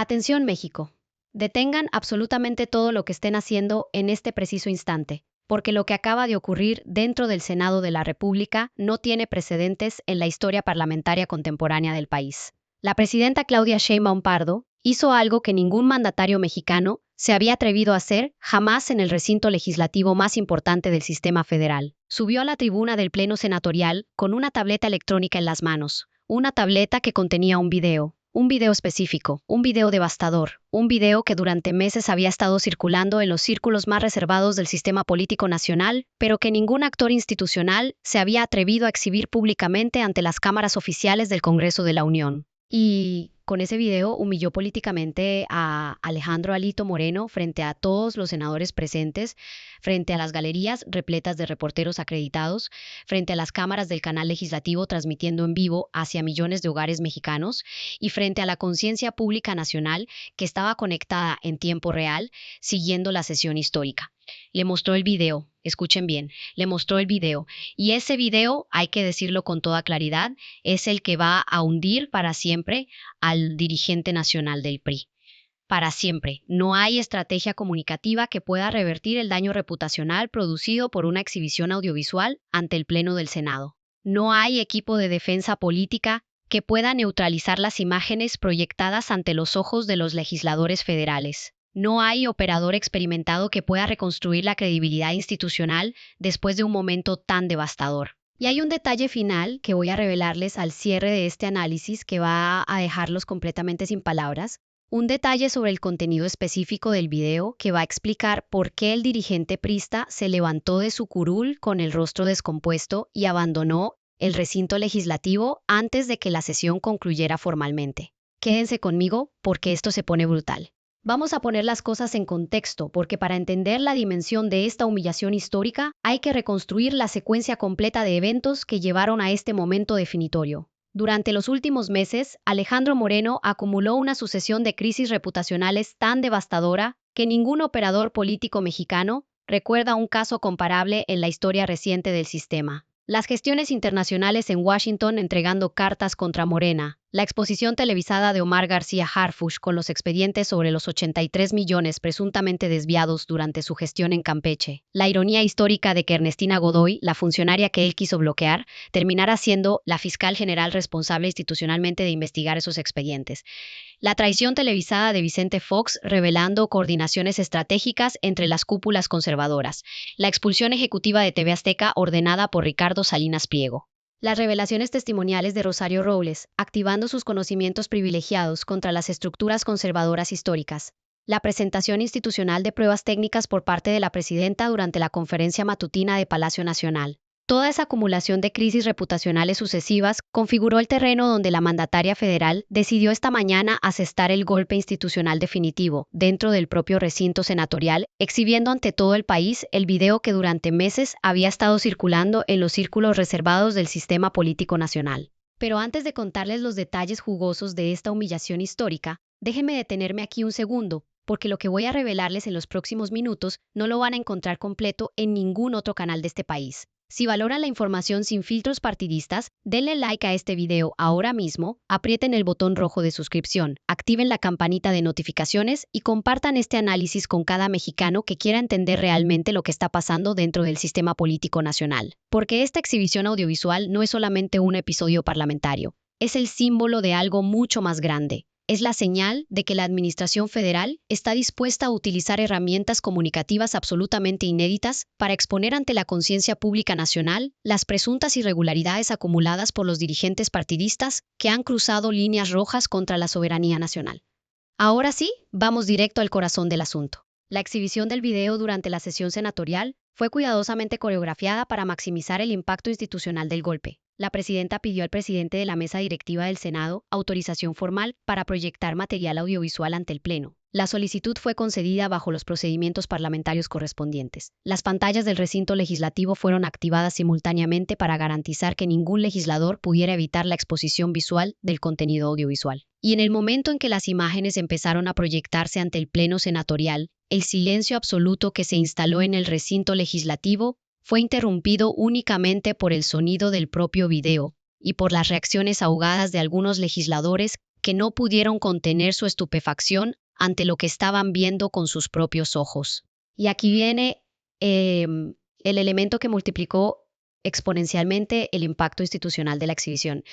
Atención México. Detengan absolutamente todo lo que estén haciendo en este preciso instante, porque lo que acaba de ocurrir dentro del Senado de la República no tiene precedentes en la historia parlamentaria contemporánea del país. La presidenta Claudia Sheinbaum Pardo hizo algo que ningún mandatario mexicano se había atrevido a hacer jamás en el recinto legislativo más importante del sistema federal. Subió a la tribuna del Pleno Senatorial con una tableta electrónica en las manos, una tableta que contenía un video específico, un video devastador, un video que durante meses había estado circulando en los círculos más reservados del sistema político nacional, pero que ningún actor institucional se había atrevido a exhibir públicamente ante las cámaras oficiales del Congreso de la Unión. Y con ese video humilló políticamente a Alejandro Alito Moreno frente a todos los senadores presentes, frente a las galerías repletas de reporteros acreditados, frente a las cámaras del canal legislativo transmitiendo en vivo hacia millones de hogares mexicanos y frente a la conciencia pública nacional que estaba conectada en tiempo real siguiendo la sesión histórica. Le mostró el video, escuchen bien, le mostró el video, y ese video, hay que decirlo con toda claridad, es el que va a hundir para siempre al dirigente nacional del PRI. Para siempre. No hay estrategia comunicativa que pueda revertir el daño reputacional producido por una exhibición audiovisual ante el Pleno del Senado. No hay equipo de defensa política que pueda neutralizar las imágenes proyectadas ante los ojos de los legisladores federales. No hay operador experimentado que pueda reconstruir la credibilidad institucional después de un momento tan devastador. Y hay un detalle final que voy a revelarles al cierre de este análisis que va a dejarlos completamente sin palabras. Un detalle sobre el contenido específico del video que va a explicar por qué el dirigente priista se levantó de su curul con el rostro descompuesto y abandonó el recinto legislativo antes de que la sesión concluyera formalmente. Quédense conmigo porque esto se pone brutal. Vamos a poner las cosas en contexto, porque para entender la dimensión de esta humillación histórica, hay que reconstruir la secuencia completa de eventos que llevaron a este momento definitorio. Durante los últimos meses, Alejandro Moreno acumuló una sucesión de crisis reputacionales tan devastadora que ningún operador político mexicano recuerda un caso comparable en la historia reciente del sistema. Las gestiones internacionales en Washington entregando cartas contra Morena, la exposición televisada de Omar García Harfuch con los expedientes sobre los 83 millones presuntamente desviados durante su gestión en Campeche, la ironía histórica de que Ernestina Godoy, la funcionaria que él quiso bloquear, terminara siendo la fiscal general responsable institucionalmente de investigar esos expedientes. La traición televisada de Vicente Fox revelando coordinaciones estratégicas entre las cúpulas conservadoras. La expulsión ejecutiva de TV Azteca ordenada por Ricardo Salinas Pliego. Las revelaciones testimoniales de Rosario Robles, activando sus conocimientos privilegiados contra las estructuras conservadoras históricas. La presentación institucional de pruebas técnicas por parte de la presidenta durante la conferencia matutina de Palacio Nacional. Toda esa acumulación de crisis reputacionales sucesivas configuró el terreno donde la mandataria federal decidió esta mañana asestar el golpe institucional definitivo dentro del propio recinto senatorial, exhibiendo ante todo el país el video que durante meses había estado circulando en los círculos reservados del sistema político nacional. Pero antes de contarles los detalles jugosos de esta humillación histórica, déjenme detenerme aquí un segundo, porque lo que voy a revelarles en los próximos minutos no lo van a encontrar completo en ningún otro canal de este país. Si valoran la información sin filtros partidistas, denle like a este video ahora mismo, aprieten el botón rojo de suscripción, activen la campanita de notificaciones y compartan este análisis con cada mexicano que quiera entender realmente lo que está pasando dentro del sistema político nacional. Porque esta exhibición audiovisual no es solamente un episodio parlamentario, es el símbolo de algo mucho más grande. Es la señal de que la Administración Federal está dispuesta a utilizar herramientas comunicativas absolutamente inéditas para exponer ante la conciencia pública nacional las presuntas irregularidades acumuladas por los dirigentes partidistas que han cruzado líneas rojas contra la soberanía nacional. Ahora sí, vamos directo al corazón del asunto. La exhibición del video durante la sesión senatorial fue cuidadosamente coreografiada para maximizar el impacto institucional del golpe. La presidenta pidió al presidente de la mesa directiva del Senado autorización formal para proyectar material audiovisual ante el Pleno. La solicitud fue concedida bajo los procedimientos parlamentarios correspondientes. Las pantallas del recinto legislativo fueron activadas simultáneamente para garantizar que ningún legislador pudiera evitar la exposición visual del contenido audiovisual. Y en el momento en que las imágenes empezaron a proyectarse ante el Pleno senatorial, el silencio absoluto que se instaló en el recinto legislativo fue interrumpido únicamente por el sonido del propio video y por las reacciones ahogadas de algunos legisladores que no pudieron contener su estupefacción ante lo que estaban viendo con sus propios ojos. Y aquí viene el elemento que multiplicó exponencialmente el impacto institucional de la exhibición.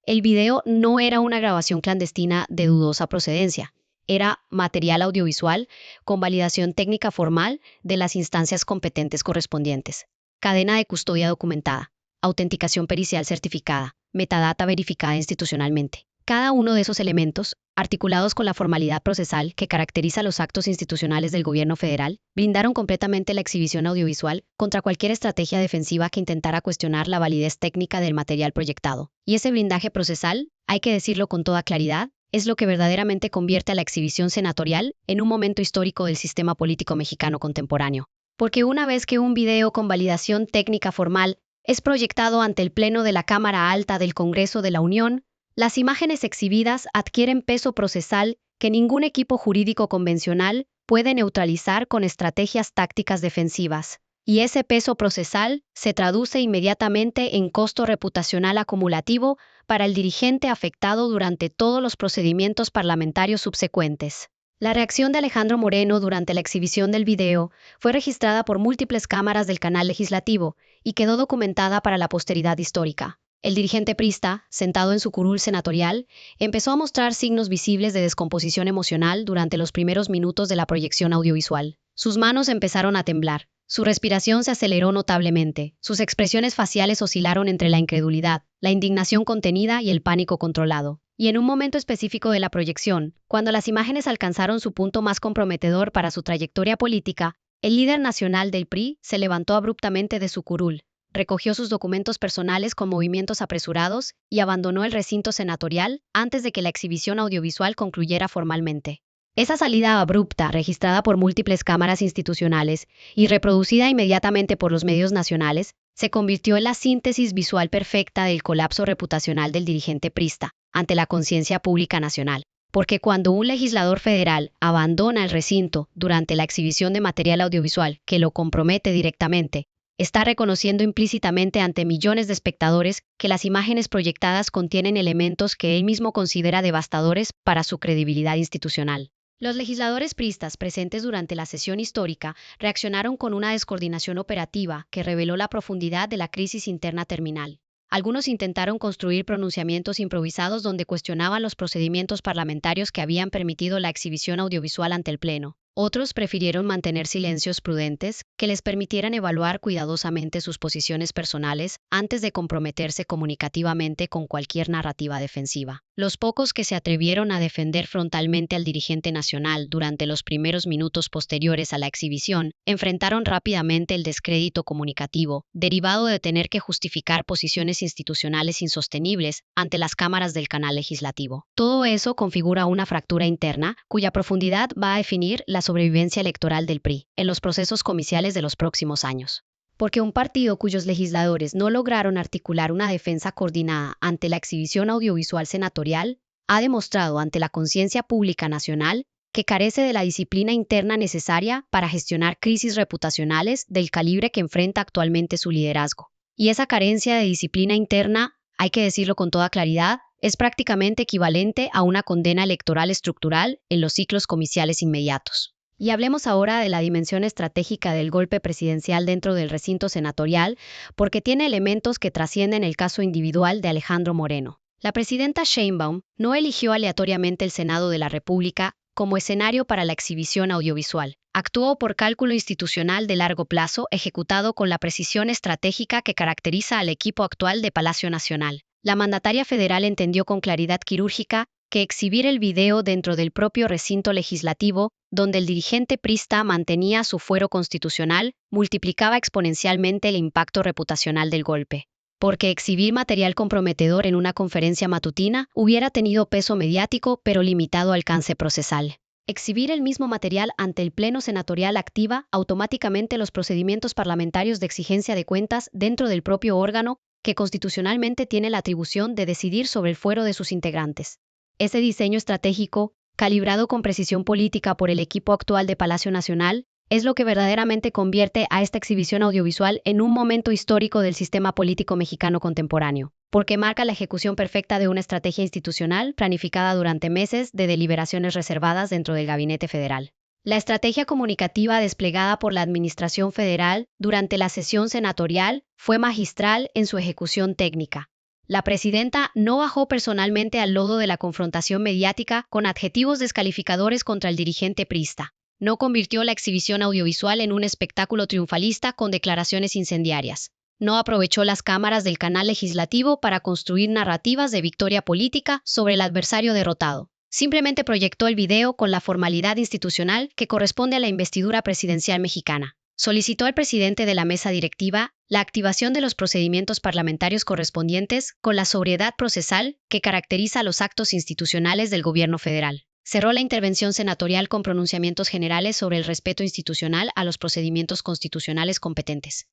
El video no era una grabación clandestina de dudosa procedencia. Era material audiovisual con validación técnica formal de las instancias competentes correspondientes. Cadena de custodia documentada, autenticación pericial certificada, metadata verificada institucionalmente. Cada uno de esos elementos, articulados con la formalidad procesal que caracteriza los actos institucionales del gobierno federal, blindaron completamente la exhibición audiovisual contra cualquier estrategia defensiva que intentara cuestionar la validez técnica del material proyectado. Y ese blindaje procesal, hay que decirlo con toda claridad, es lo que verdaderamente convierte a la exhibición senatorial en un momento histórico del sistema político mexicano contemporáneo. Porque una vez que un video con validación técnica formal es proyectado ante el Pleno de la Cámara Alta del Congreso de la Unión, las imágenes exhibidas adquieren peso procesal que ningún equipo jurídico convencional puede neutralizar con estrategias tácticas defensivas. Y ese peso procesal se traduce inmediatamente en costo reputacional acumulativo para el dirigente afectado durante todos los procedimientos parlamentarios subsecuentes. La reacción de Alejandro Moreno durante la exhibición del video fue registrada por múltiples cámaras del canal legislativo y quedó documentada para la posteridad histórica. El dirigente priista, sentado en su curul senatorial, empezó a mostrar signos visibles de descomposición emocional durante los primeros minutos de la proyección audiovisual. Sus manos empezaron a temblar, su respiración se aceleró notablemente, sus expresiones faciales oscilaron entre la incredulidad, la indignación contenida y el pánico controlado. Y en un momento específico de la proyección, cuando las imágenes alcanzaron su punto más comprometedor para su trayectoria política, el líder nacional del PRI se levantó abruptamente de su curul, recogió sus documentos personales con movimientos apresurados y abandonó el recinto senatorial antes de que la exhibición audiovisual concluyera formalmente. Esa salida abrupta, registrada por múltiples cámaras institucionales y reproducida inmediatamente por los medios nacionales, se convirtió en la síntesis visual perfecta del colapso reputacional del dirigente priista ante la conciencia pública nacional. Porque cuando un legislador federal abandona el recinto durante la exhibición de material audiovisual que lo compromete directamente, está reconociendo implícitamente ante millones de espectadores que las imágenes proyectadas contienen elementos que él mismo considera devastadores para su credibilidad institucional. Los legisladores priistas presentes durante la sesión histórica reaccionaron con una descoordinación operativa que reveló la profundidad de la crisis interna terminal. Algunos intentaron construir pronunciamientos improvisados donde cuestionaban los procedimientos parlamentarios que habían permitido la exhibición audiovisual ante el Pleno. Otros prefirieron mantener silencios prudentes que les permitieran evaluar cuidadosamente sus posiciones personales antes de comprometerse comunicativamente con cualquier narrativa defensiva. Los pocos que se atrevieron a defender frontalmente al dirigente nacional durante los primeros minutos posteriores a la exhibición enfrentaron rápidamente el descrédito comunicativo, derivado de tener que justificar posiciones institucionales insostenibles ante las cámaras del canal legislativo. Todo eso configura una fractura interna cuya profundidad va a definir la sobrevivencia electoral del PRI en los procesos comiciales de los próximos años. Porque un partido cuyos legisladores no lograron articular una defensa coordinada ante la exhibición audiovisual senatorial, ha demostrado ante la conciencia pública nacional que carece de la disciplina interna necesaria para gestionar crisis reputacionales del calibre que enfrenta actualmente su liderazgo. Y esa carencia de disciplina interna, hay que decirlo con toda claridad, es prácticamente equivalente a una condena electoral estructural en los ciclos comiciales inmediatos. Y hablemos ahora de la dimensión estratégica del golpe presidencial dentro del recinto senatorial, porque tiene elementos que trascienden el caso individual de Alejandro Moreno. La presidenta Sheinbaum no eligió aleatoriamente el Senado de la República como escenario para la exhibición audiovisual. Actuó por cálculo institucional de largo plazo ejecutado con la precisión estratégica que caracteriza al equipo actual de Palacio Nacional. La mandataria federal entendió con claridad quirúrgica que exhibir el video dentro del propio recinto legislativo, donde el dirigente priista mantenía su fuero constitucional, multiplicaba exponencialmente el impacto reputacional del golpe. Porque exhibir material comprometedor en una conferencia matutina hubiera tenido peso mediático pero limitado alcance procesal. Exhibir el mismo material ante el Pleno Senatorial activa automáticamente los procedimientos parlamentarios de exigencia de cuentas dentro del propio órgano que constitucionalmente tiene la atribución de decidir sobre el fuero de sus integrantes. Ese diseño estratégico, calibrado con precisión política por el equipo actual de Palacio Nacional, es lo que verdaderamente convierte a esta exhibición audiovisual en un momento histórico del sistema político mexicano contemporáneo. porque marca la ejecución perfecta de una estrategia institucional planificada durante meses de deliberaciones reservadas dentro del Gabinete Federal. La estrategia comunicativa desplegada por la Administración Federal durante la sesión senatorial fue magistral en su ejecución técnica. La presidenta no bajó personalmente al lodo de la confrontación mediática con adjetivos descalificadores contra el dirigente priista. No convirtió la exhibición audiovisual en un espectáculo triunfalista con declaraciones incendiarias. No aprovechó las cámaras del canal legislativo para construir narrativas de victoria política sobre el adversario derrotado. Simplemente proyectó el video con la formalidad institucional que corresponde a la investidura presidencial mexicana. Solicitó al presidente de la mesa directiva la activación de los procedimientos parlamentarios correspondientes con la sobriedad procesal que caracteriza los actos institucionales del gobierno federal. Cerró la intervención senatorial con pronunciamientos generales sobre el respeto institucional a los procedimientos constitucionales competentes.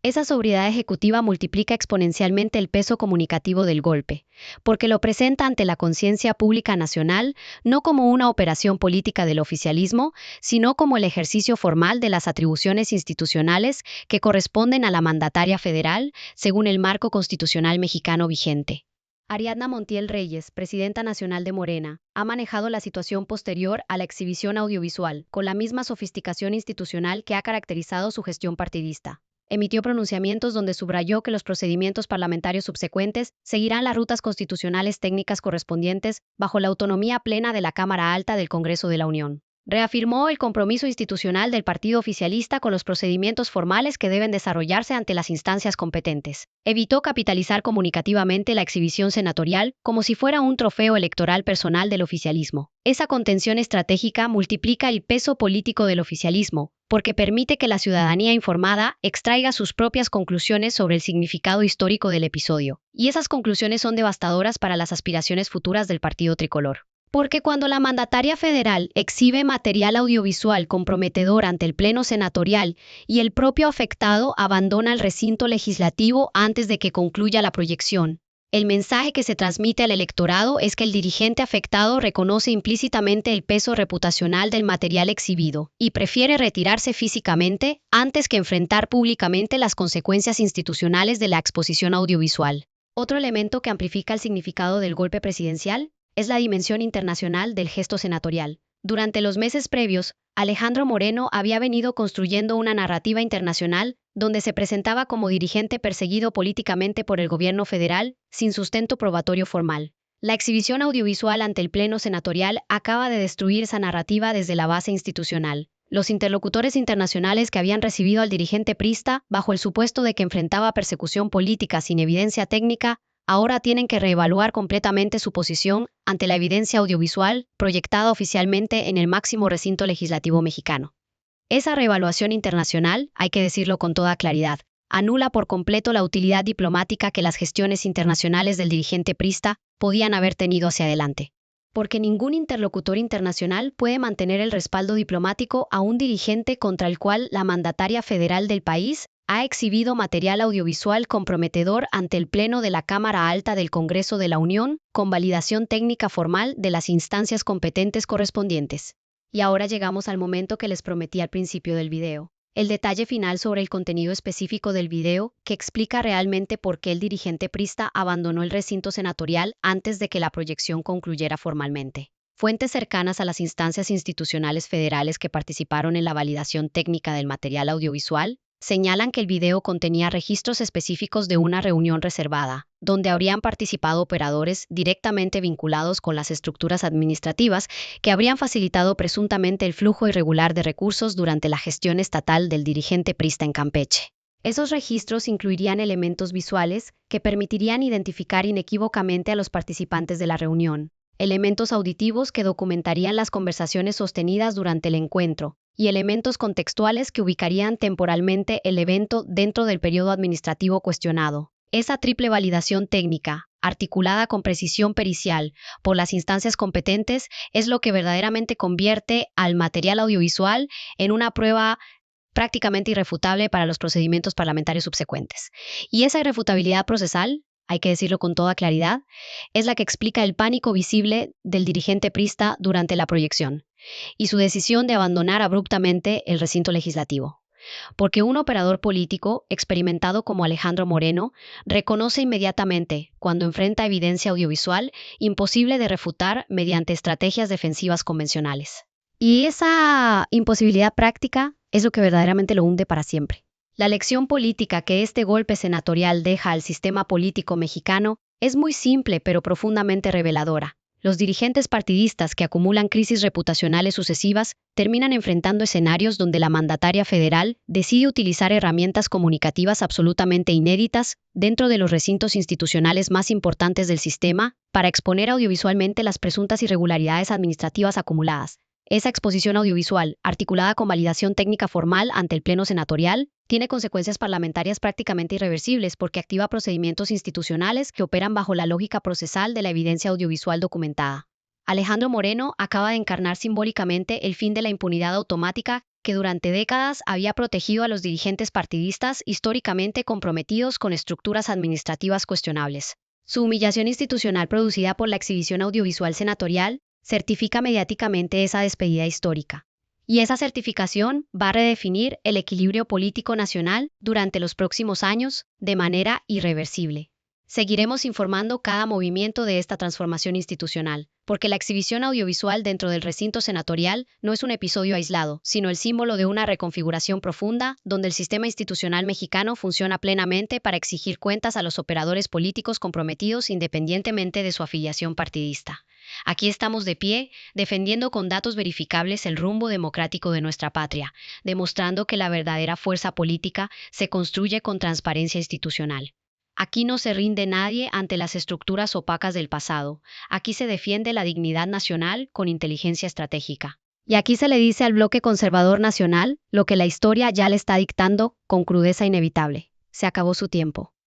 Esa sobriedad ejecutiva multiplica exponencialmente el peso comunicativo del golpe, porque lo presenta ante la conciencia pública nacional no como una operación política del oficialismo, sino como el ejercicio formal de las atribuciones institucionales que corresponden a la mandataria federal según el marco constitucional mexicano vigente. Ariadna Montiel Reyes, presidenta nacional de Morena, ha manejado la situación posterior a la exhibición audiovisual con la misma sofisticación institucional que ha caracterizado su gestión partidista. Emitió pronunciamientos donde subrayó que los procedimientos parlamentarios subsecuentes seguirán las rutas constitucionales técnicas correspondientes bajo la autonomía plena de la Cámara Alta del Congreso de la Unión. Reafirmó el compromiso institucional del partido oficialista con los procedimientos formales que deben desarrollarse ante las instancias competentes. Evitó capitalizar comunicativamente la exhibición senatorial como si fuera un trofeo electoral personal del oficialismo. Esa contención estratégica multiplica el peso político del oficialismo, porque permite que la ciudadanía informada extraiga sus propias conclusiones sobre el significado histórico del episodio. Y esas conclusiones son devastadoras para las aspiraciones futuras del partido tricolor. Porque cuando la mandataria federal exhibe material audiovisual comprometedor ante el Pleno Senatorial y el propio afectado abandona el recinto legislativo antes de que concluya la proyección, el mensaje que se transmite al electorado es que el dirigente afectado reconoce implícitamente el peso reputacional del material exhibido y prefiere retirarse físicamente antes que enfrentar públicamente las consecuencias institucionales de la exposición audiovisual. Otro elemento que amplifica el significado del golpe presidencial es la dimensión internacional del gesto senatorial. Durante los meses previos, Alejandro Moreno había venido construyendo una narrativa internacional donde se presentaba como dirigente perseguido políticamente por el gobierno federal, sin sustento probatorio formal. La exhibición audiovisual ante el Pleno Senatorial acaba de destruir esa narrativa desde la base institucional. Los interlocutores internacionales que habían recibido al dirigente priista bajo el supuesto de que enfrentaba persecución política sin evidencia técnica, ahora tienen que reevaluar completamente su posición ante la evidencia audiovisual proyectada oficialmente en el máximo recinto legislativo mexicano. Esa reevaluación internacional, hay que decirlo con toda claridad, anula por completo la utilidad diplomática que las gestiones internacionales del dirigente priista podían haber tenido hacia adelante. Porque ningún interlocutor internacional puede mantener el respaldo diplomático a un dirigente contra el cual la mandataria federal del país ha exhibido material audiovisual comprometedor ante el Pleno de la Cámara Alta del Congreso de la Unión, con validación técnica formal de las instancias competentes correspondientes. Y ahora llegamos al momento que les prometí al principio del video. El detalle final sobre el contenido específico del video que explica realmente por qué el dirigente priista abandonó el recinto senatorial antes de que la proyección concluyera formalmente. Fuentes cercanas a las instancias institucionales federales que participaron en la validación técnica del material audiovisual señalan que el video contenía registros específicos de una reunión reservada, donde habrían participado operadores directamente vinculados con las estructuras administrativas que habrían facilitado presuntamente el flujo irregular de recursos durante la gestión estatal del dirigente priista en Campeche. Esos registros incluirían elementos visuales que permitirían identificar inequívocamente a los participantes de la reunión, elementos auditivos que documentarían las conversaciones sostenidas durante el encuentro, y elementos contextuales que ubicarían temporalmente el evento dentro del periodo administrativo cuestionado. Esa triple validación técnica, articulada con precisión pericial por las instancias competentes, es lo que verdaderamente convierte al material audiovisual en una prueba prácticamente irrefutable para los procedimientos parlamentarios subsecuentes. Y esa irrefutabilidad procesal, hay que decirlo con toda claridad, es la que explica el pánico visible del dirigente priista durante la proyección y su decisión de abandonar abruptamente el recinto legislativo. porque un operador político experimentado como Alejandro Moreno reconoce inmediatamente, cuando enfrenta evidencia audiovisual, imposible de refutar mediante estrategias defensivas convencionales. Y esa imposibilidad práctica es lo que verdaderamente lo hunde para siempre. La lección política que este golpe senatorial deja al sistema político mexicano es muy simple pero profundamente reveladora. Los dirigentes partidistas que acumulan crisis reputacionales sucesivas terminan enfrentando escenarios donde la mandataria federal decide utilizar herramientas comunicativas absolutamente inéditas dentro de los recintos institucionales más importantes del sistema para exponer audiovisualmente las presuntas irregularidades administrativas acumuladas. Esa exposición audiovisual, articulada con validación técnica formal ante el Pleno Senatorial, tiene consecuencias parlamentarias prácticamente irreversibles porque activa procedimientos institucionales que operan bajo la lógica procesal de la evidencia audiovisual documentada. Alejandro Moreno acaba de encarnar simbólicamente el fin de la impunidad automática que durante décadas había protegido a los dirigentes partidistas históricamente comprometidos con estructuras administrativas cuestionables. Su humillación institucional producida por la exhibición audiovisual senatorial certifica mediáticamente esa despedida histórica. Y esa certificación va a redefinir el equilibrio político nacional durante los próximos años de manera irreversible. Seguiremos informando cada movimiento de esta transformación institucional, porque la exhibición audiovisual dentro del recinto senatorial no es un episodio aislado, sino el símbolo de una reconfiguración profunda donde el sistema institucional mexicano funciona plenamente para exigir cuentas a los operadores políticos comprometidos independientemente de su afiliación partidista. Aquí estamos de pie, defendiendo con datos verificables el rumbo democrático de nuestra patria, demostrando que la verdadera fuerza política se construye con transparencia institucional. Aquí no se rinde nadie ante las estructuras opacas del pasado. Aquí se defiende la dignidad nacional con inteligencia estratégica. Y aquí se le dice al bloque conservador nacional lo que la historia ya le está dictando con crudeza inevitable. Se acabó su tiempo.